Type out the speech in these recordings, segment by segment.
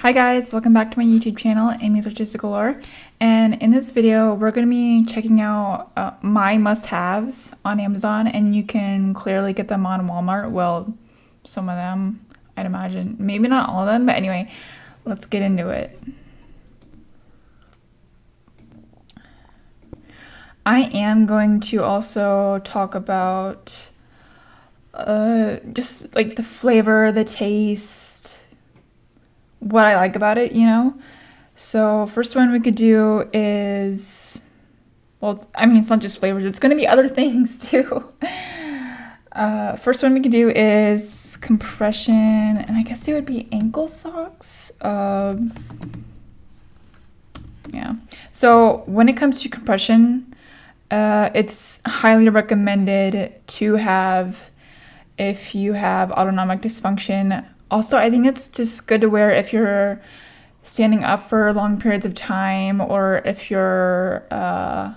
Hi guys, welcome back to my YouTube channel, Amy's Artistic Galore. And in this video, we're going to be checking out my must-haves on Amazon, and you can clearly get them on Walmart. Well, some of them, I'd imagine. Maybe not all of them, but anyway, let's get into it. I am going to also talk about just like the flavor, the taste, what I like about it, you know? So first one we could do is, well, I mean, it's not just flavors, it's going to be other things too. First one we could do is compression, and I guess they would be ankle socks. Yeah. So when it comes to compression, it's highly recommended to have if you have autonomic dysfunction. Also, I think it's just good to wear if you're standing up for long periods of time, or if you're, I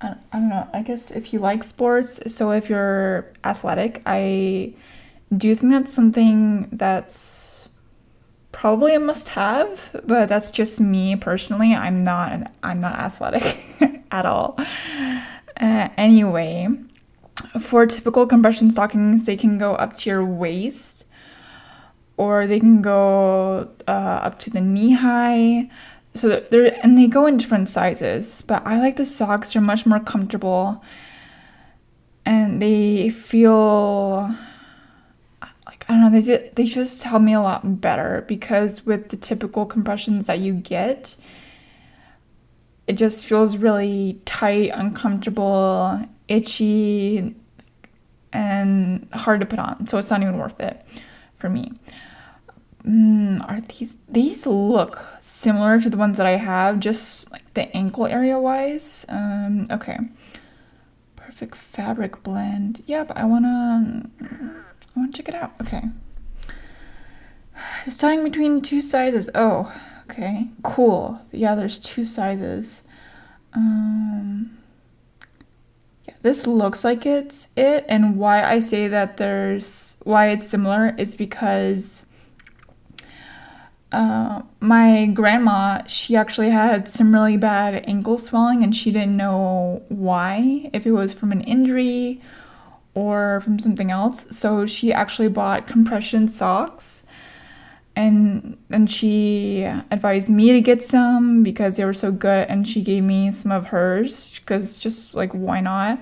don't know, I guess if you like sports. So if you're athletic, I do think that's something that's probably a must-have, but that's just me personally. I'm not athletic at all. Anyway, for typical compression stockings, they can go up to your waist, or they can go up to the knee high. So they go in different sizes, but I like the socks. They're much more comfortable, and they feel like, I don't know, they just help me a lot better, because with the typical compressions that you get, it just feels really tight, uncomfortable, itchy, and hard to put on. So it's not even worth it for me. Are these look similar to the ones that I have, just like the ankle area wise? Okay. Perfect fabric blend. Yeah, but I wanna check it out. Okay. Deciding between two sizes. Oh, okay. Cool. Yeah, there's two sizes. Yeah, this looks like it's it, and why I say that why it's similar is because my grandma, she actually had some really bad ankle swelling, and she didn't know why, if it was from an injury or from something else. So she actually bought compression socks, and she advised me to get some because they were so good, and she gave me some of hers because just like, why not?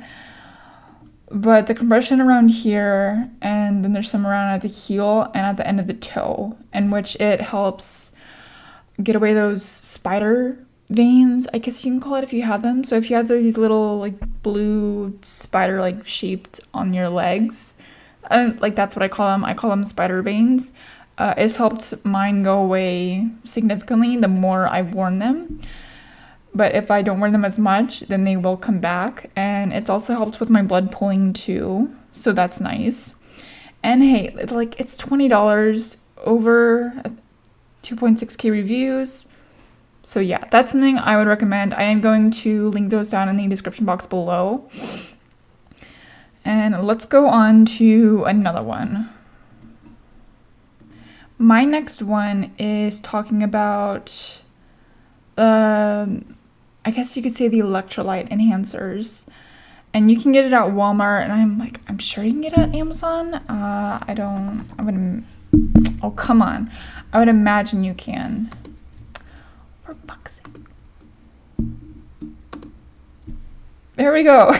But the compression around here, and then there's some around at the heel and at the end of the toe, in which it helps get away those spider veins, I guess you can call it, if you have them. So if you have these little like blue spider like shaped on your legs, like that's what I call them. I call them spider veins. It's helped mine go away significantly the more I've worn them. But if I don't wear them as much, then they will come back. And it's also helped with my blood pooling too, so that's nice. And hey, like, it's $20, over 2.6K reviews. So yeah, that's something I would recommend. I am going to link those down in the description box below. And let's go on to another one. My next one is talking about I guess you could say the electrolyte enhancers, and you can get it at Walmart, and I'm sure you can get it at Amazon. Oh, come on. I would imagine you can. For fuck's sake. There we go.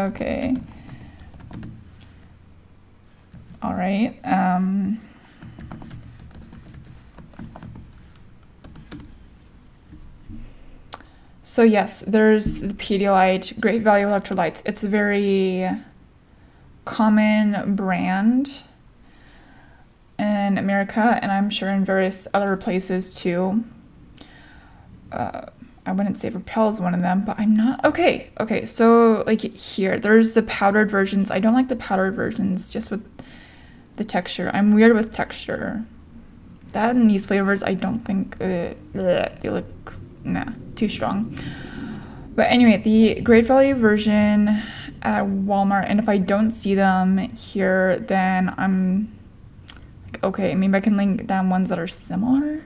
Okay. All right. So yes, there's the Pedialyte Great Value Electrolytes. It's a very common brand in America, and I'm sure in various other places too. I wouldn't say Repel is one of them, but I'm not. Okay, so like here, there's the powdered versions. I don't like the powdered versions, just with the texture. I'm weird with texture. That and these flavors, I don't think, they look, nah, too strong. But anyway, the Great Value version at Walmart, and if I don't see them here, then I'm Okay, maybe I can link down ones that are similar.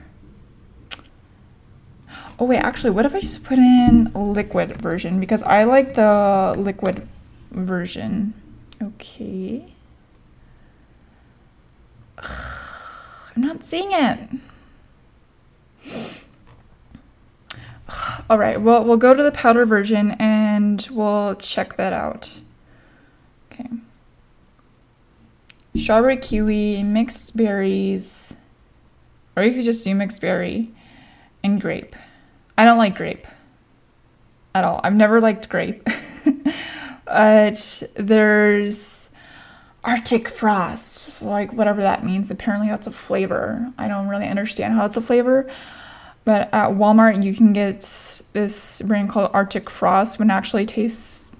Oh wait, actually, what if I just put in liquid version? Because I like the liquid version. Okay. I'm not seeing it. All right, well, we'll go to the powder version and we'll check that out. Okay. Strawberry kiwi, mixed berries, or you could just do mixed berry and grape. I don't like grape at all. I've never liked grape. But there's Arctic frost, like whatever that means. Apparently that's a flavor. I don't really understand how it's a flavor. But at Walmart, you can get this brand called Arctic Frost, when it actually tastes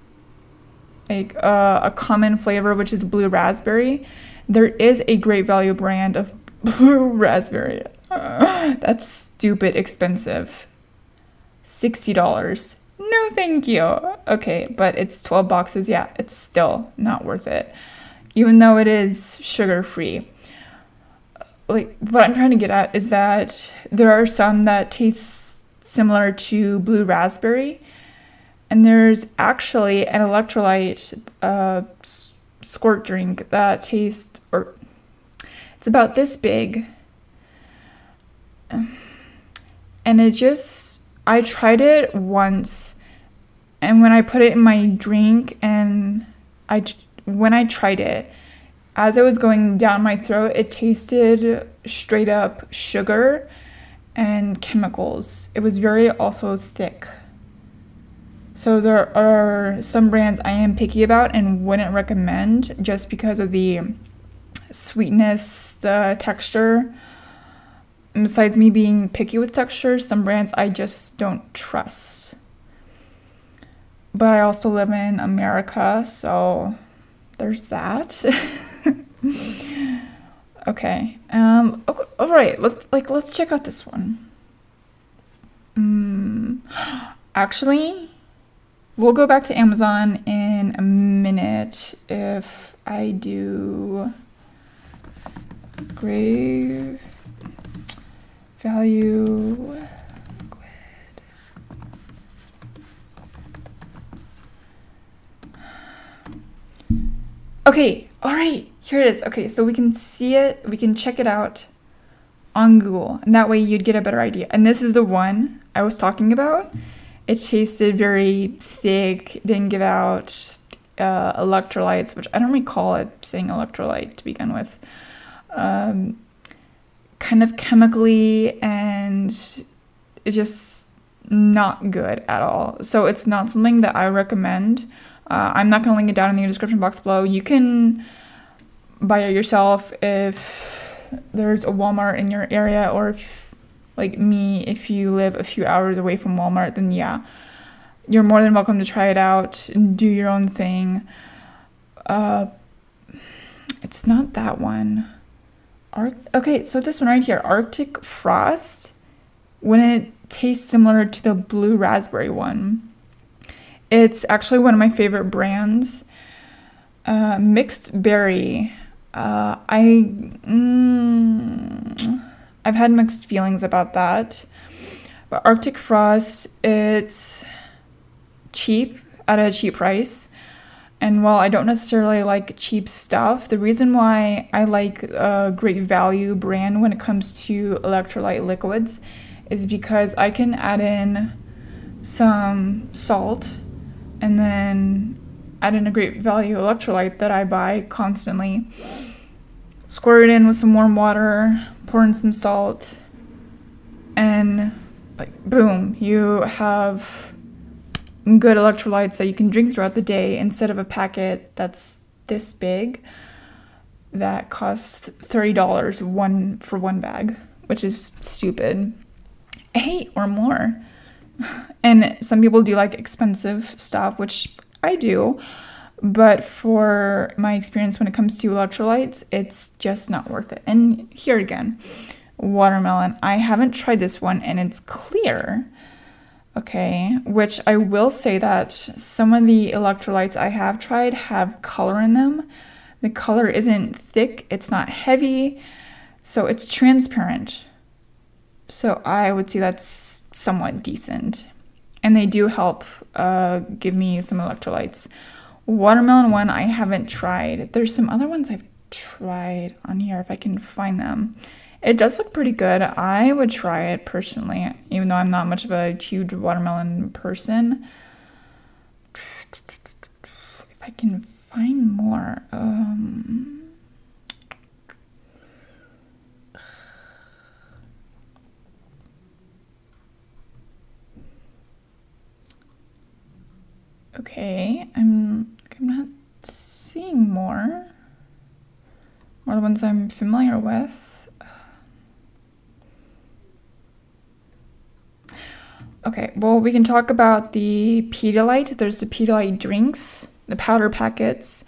like a common flavor, which is blue raspberry. There is a Great Value brand of blue raspberry. That's stupid expensive. $60. No, thank you. Okay, but it's 12 boxes. Yeah, it's still not worth it, even though it is sugar-free. Like, what I'm trying to get at is that there are some that taste similar to blue raspberry, and there's actually an electrolyte squirt drink that tastes, or it's about this big, and it just, I tried it once, and when I put it in my drink, and when I tried it, as it was going down my throat, it tasted straight up sugar and chemicals. It was very also thick. So there are some brands I am picky about and wouldn't recommend just because of the sweetness, the texture. And besides me being picky with texture, some brands I just don't trust. But I also live in America, so there's that. Okay. All right. Let's check out this one. Actually, we'll go back to Amazon in a minute if I do Great Value. Okay, all right, here it is. Okay, so we can see it, we can check it out on Google, and that way you'd get a better idea. And this is the one I was talking about. It tasted very thick, didn't give out electrolytes, which I don't recall it saying electrolyte to begin with. Kind of chemically, and it's just not good at all. So it's not something that I recommend. I'm not going to link it down in the description box below. You can buy it yourself if there's a Walmart in your area, or if, like me, if you live a few hours away from Walmart, then yeah, you're more than welcome to try it out and do your own thing. It's not that one. Okay, so this one right here, Arctic Frost, when it tastes similar to the blue raspberry one. It's actually one of my favorite brands. Mixed berry. I've had mixed feelings about that. But Arctic Frost, it's cheap at a cheap price. And while I don't necessarily like cheap stuff, the reason why I like a Great Value brand when it comes to electrolyte liquids is because I can add in some salt and then add in a Great Value electrolyte that I buy constantly. Squirt it in with some warm water, pour in some salt, and like boom, you have good electrolytes that you can drink throughout the day instead of a packet that's this big that costs $30 for one bag, which is stupid. Hey, or more. And some people do like expensive stuff, which I do, but for my experience when it comes to electrolytes, it's just not worth it. And here again, watermelon. I haven't tried this one, and it's clear. Okay, which I will say that some of the electrolytes I have tried have color in them. The color isn't thick, it's not heavy, So it's transparent. So I would say that's somewhat decent. And they do help give me some electrolytes. Watermelon one I haven't tried. There's some other ones I've tried on here if I can find them. It does look pretty good. I would try it personally, even though I'm not much of a huge watermelon person. If I can find more. Okay, I'm not seeing more. More the ones I'm familiar with. Okay, well, we can talk about the Pedialyte. There's the Pedialyte drinks, the powder packets,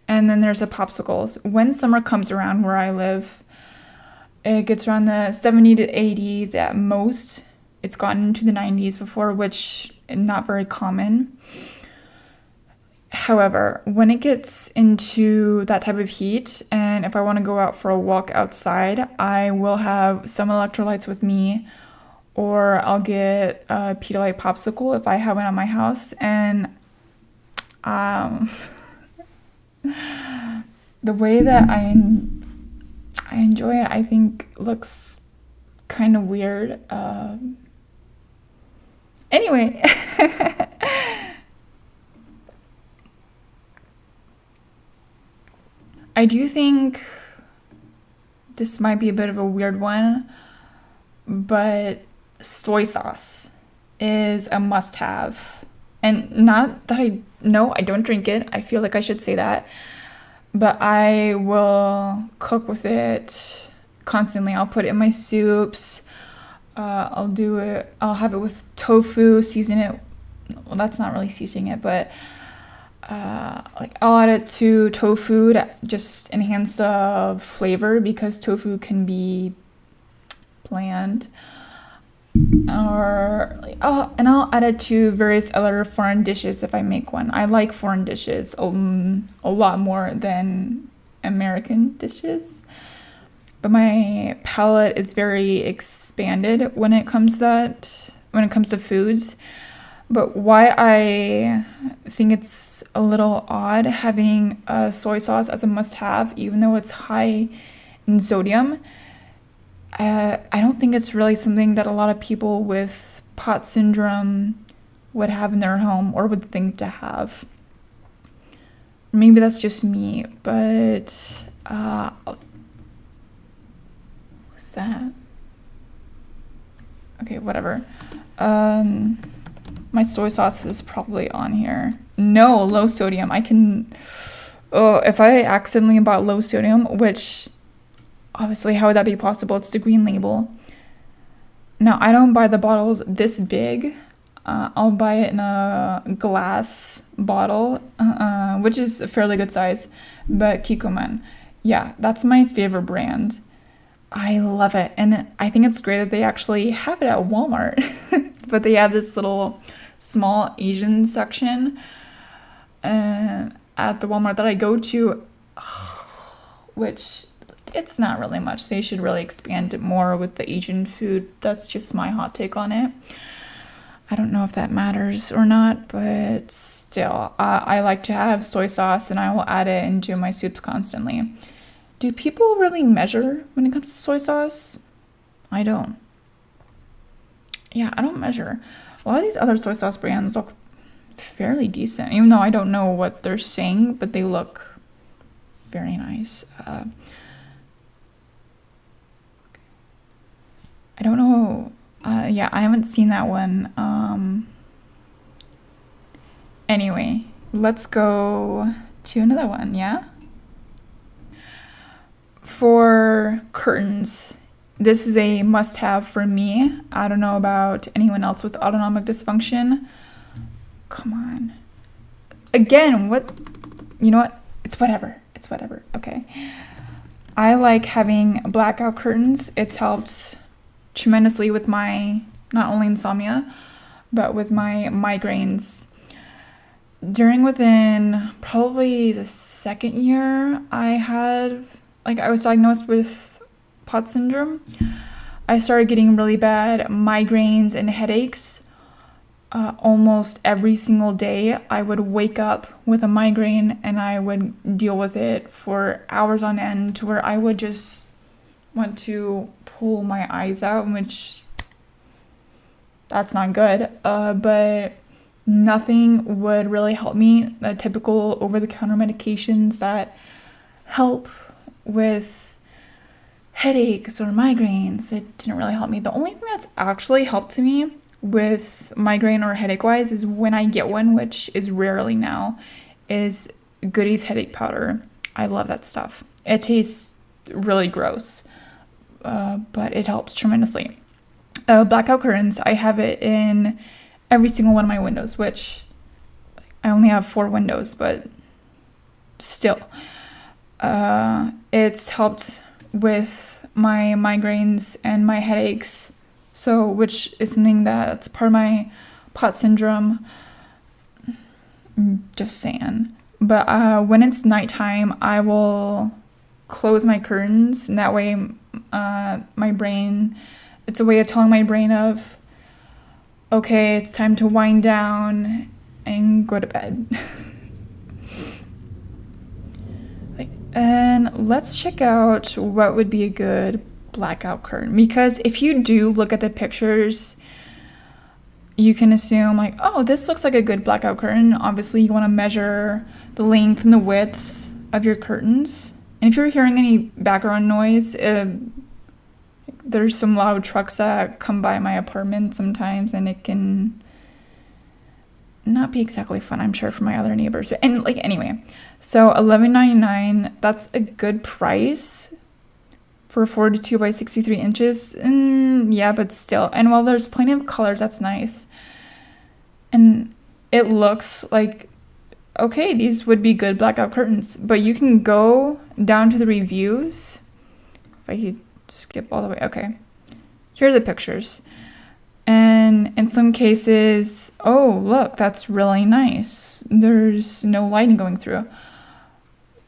and then there's the popsicles. When summer comes around where I live, it gets around the 70 to 80s at most. It's gotten into the 90s before, which is not very common. However, when it gets into that type of heat, and if I want to go out for a walk outside, I will have some electrolytes with me, or I'll get a Pedialyte popsicle if I have one at my house. And the way that I enjoy it, I think looks kind of weird. Anyway. I do think this might be a bit of a weird one, but soy sauce is a must-have. And not that I don't drink it. I feel like I should say that. But I will cook with it constantly. I'll put it in my soups. I'll have it with tofu, season it. Well, that's not really seasoning it, but I'll add it to tofu to just enhance the flavor, because tofu can be bland. And I'll add it to various other foreign dishes if I make one. I like foreign dishes a lot more than American dishes. But my palate is very expanded when it comes to foods. But why I think it's a little odd having soy sauce as a must-have, even though it's high in sodium, I don't think it's really something that a lot of people with POTS syndrome would have in their home or would think to have. Maybe that's just me, but what's that? Okay, whatever. My soy sauce is probably on here. No, low sodium. If I accidentally bought low sodium, which obviously, how would that be possible? It's the green label. Now, I don't buy the bottles this big. I'll buy it in a glass bottle, which is a fairly good size. But Kikkoman, yeah, that's my favorite brand. I love it. And I think it's great that they actually have it at Walmart. But they have this little small Asian section at the Walmart that I go to, which it's not really much. They should really expand it more with the Asian food. That's just my hot take on it. I don't know if that matters or not, but still, I like to have soy sauce, and I will add it into my soups constantly. Do people really measure when it comes to soy sauce? I don't. Yeah, I don't measure. A lot of these other soy sauce brands look fairly decent, even though I don't know what they're saying, but they look very nice. I don't know. Yeah, I haven't seen that one. Anyway, let's go to another one, yeah? For curtains, this is a must-have for me. I don't know about anyone else with autonomic dysfunction. Come on. Again, what? You know what? It's whatever. It's whatever. Okay. I like having blackout curtains. It's helped tremendously with my, not only insomnia, but with my migraines. Within probably the second year, I was diagnosed with pot syndrome, I started getting really bad migraines and headaches. Almost every single day, I would wake up with a migraine and I would deal with it for hours on end, to where I would just want to pull my eyes out, which that's not good. But nothing would really help me. The typical over-the-counter medications that help with headaches or migraines, it didn't really help me. The only thing that's actually helped me with migraine or headache wise is when I get one, which is rarely now, is Goody's headache powder. I love that stuff. It tastes really gross, but it helps tremendously. Blackout curtains, I have it in every single one of my windows, which I only have 4 windows, but still. It's helped with my migraines and my headaches, so which is something that's part of my pot syndrome. Just saying. But when it's nighttime, I will close my curtains, and that way my brain, it's a way of telling my brain of, okay, it's time to wind down and go to bed. And let's check out what would be a good blackout curtain, because if you do look at the pictures, you can assume like, oh, this looks like a good blackout curtain. Obviously, you want to measure the length and the width of your curtains. And if you're hearing any background noise, there's some loud trucks that come by my apartment sometimes, and it can not be exactly fun, I'm sure, for my other neighbors. And like, anyway, so $11.99, that's a good price for 42 by 63 inches. Yeah, but still. And while there's plenty of colors, that's nice. And it looks like, okay, these would be good blackout curtains. But you can go down to the reviews. If I could skip all the way. Okay. Here are the pictures. And in some cases, oh, look, that's really nice. There's no lighting going through.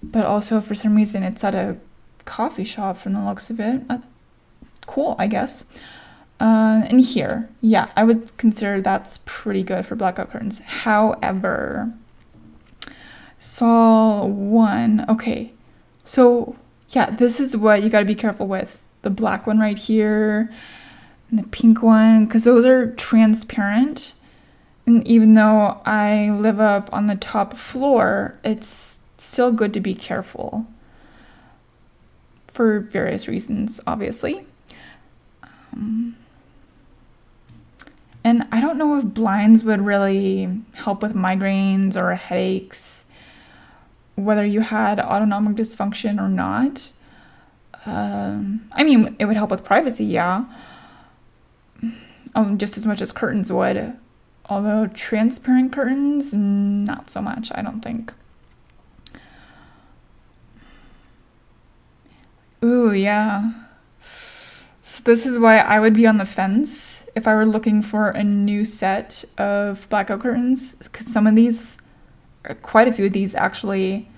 But also, for some reason, it's at a coffee shop from the looks of it. Cool, I guess. And here, yeah, I would consider that's pretty good for blackout curtains. However, saw one. Okay, so yeah, this is what you got to be careful with. The black one right here and the pink one, because those are transparent. And even though I live up on the top floor, it's still good to be careful for various reasons, obviously. And I don't know if blinds would really help with migraines or headaches, whether you had autonomic dysfunction or not. I mean, it would help with privacy, yeah. Just as much as curtains would. Although transparent curtains, not so much, I don't think. Ooh, yeah. So this is why I would be on the fence if I were looking for a new set of blackout curtains, because some of these, quite a few of these actually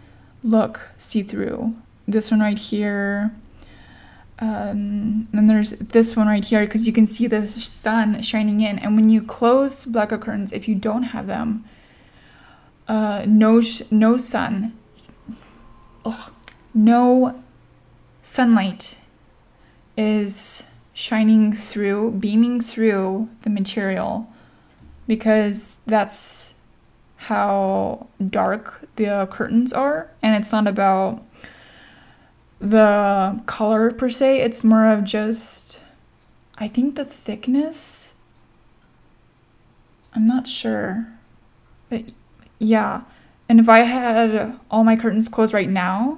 look see-through. This one right here. And then there's this one right here, because you can see the sun shining in. And when you close blackout curtains, if you don't have them, no sun. Ugh, no sunlight is shining through, beaming through the material, because that's how dark the curtains are. And it's not about the color per se, it's more of just, I think, the thickness. I'm not sure, but yeah. And if I had all my curtains closed right now,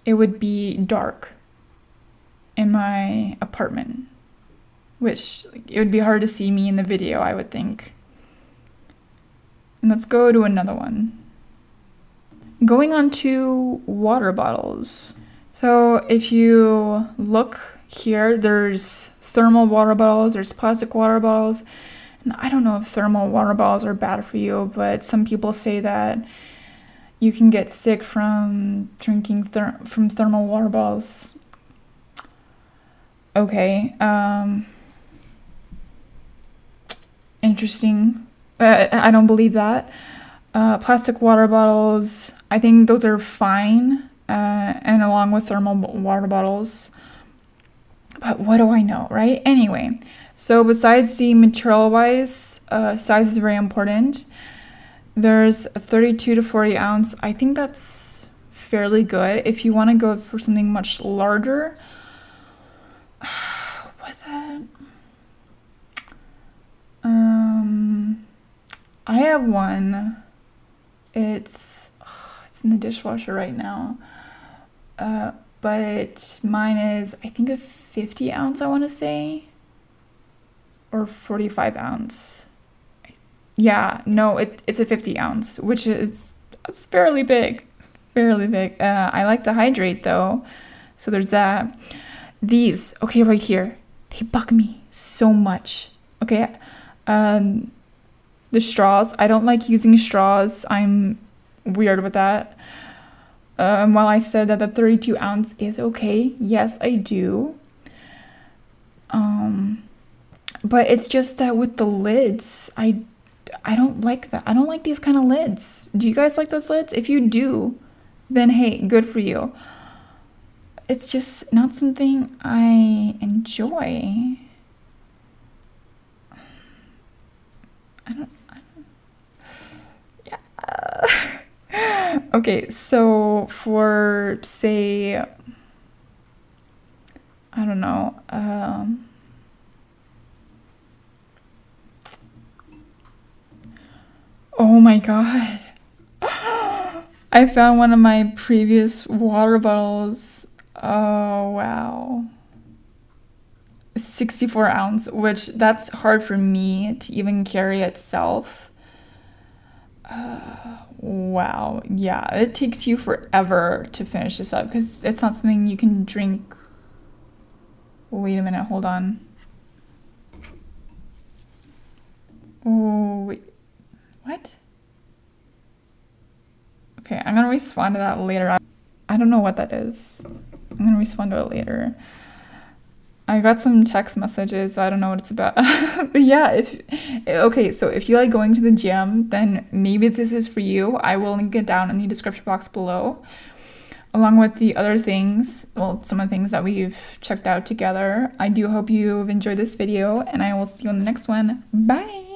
it would be dark in my apartment, which it would be hard to see me in the video, I would think. And let's go to another one. Going on to water bottles. So if you look here, there's thermal water bottles, there's plastic water bottles. And I don't know if thermal water bottles are bad for you, but some people say that you can get sick from drinking from thermal water bottles. Okay. Interesting. I don't believe that. Plastic water bottles, I think those are fine, and along with thermal water bottles. But what do I know, right? Anyway, so besides the material-wise, size is very important. There's a 32 to 40 ounce. I think that's fairly good. If you want to go for something much larger, what's that? I have one. It's in the dishwasher right now. But mine is, I think, a 50 ounce, I want to say, or 45 ounce. Yeah, no, it's a 50 ounce, which is, it's fairly big, fairly big. I like to hydrate though, so there's that. These, okay, right here, they bug me so much. Okay, the straws, I don't like using straws. I'm weird with that. While I said that the 32 ounce is okay, yes, I do. But it's just that with the lids, I don't like that. I don't like these kind of lids. Do you guys like those lids? If you do, then hey, good for you. It's just not something I enjoy. I don't yeah. Okay, so for, say, I don't know, oh my god. I found one of my previous water bottles. Oh, wow. 64 ounce, which that's hard for me to even carry itself. Wow. Yeah, it takes you forever to finish this up because it's not something you can drink. Wait a minute, hold on. Oh, wait. What? Okay, I'm gonna respond to that later. I don't know what that is. I'm gonna respond to it later. I got some text messages, so I don't know what it's about. But yeah, okay, so if you like going to the gym, then maybe this is for you. I will link it down in the description box below, along with the other things, well, some of the things that we've checked out together. I do hope you've enjoyed this video, and I will see you on the next one. Bye!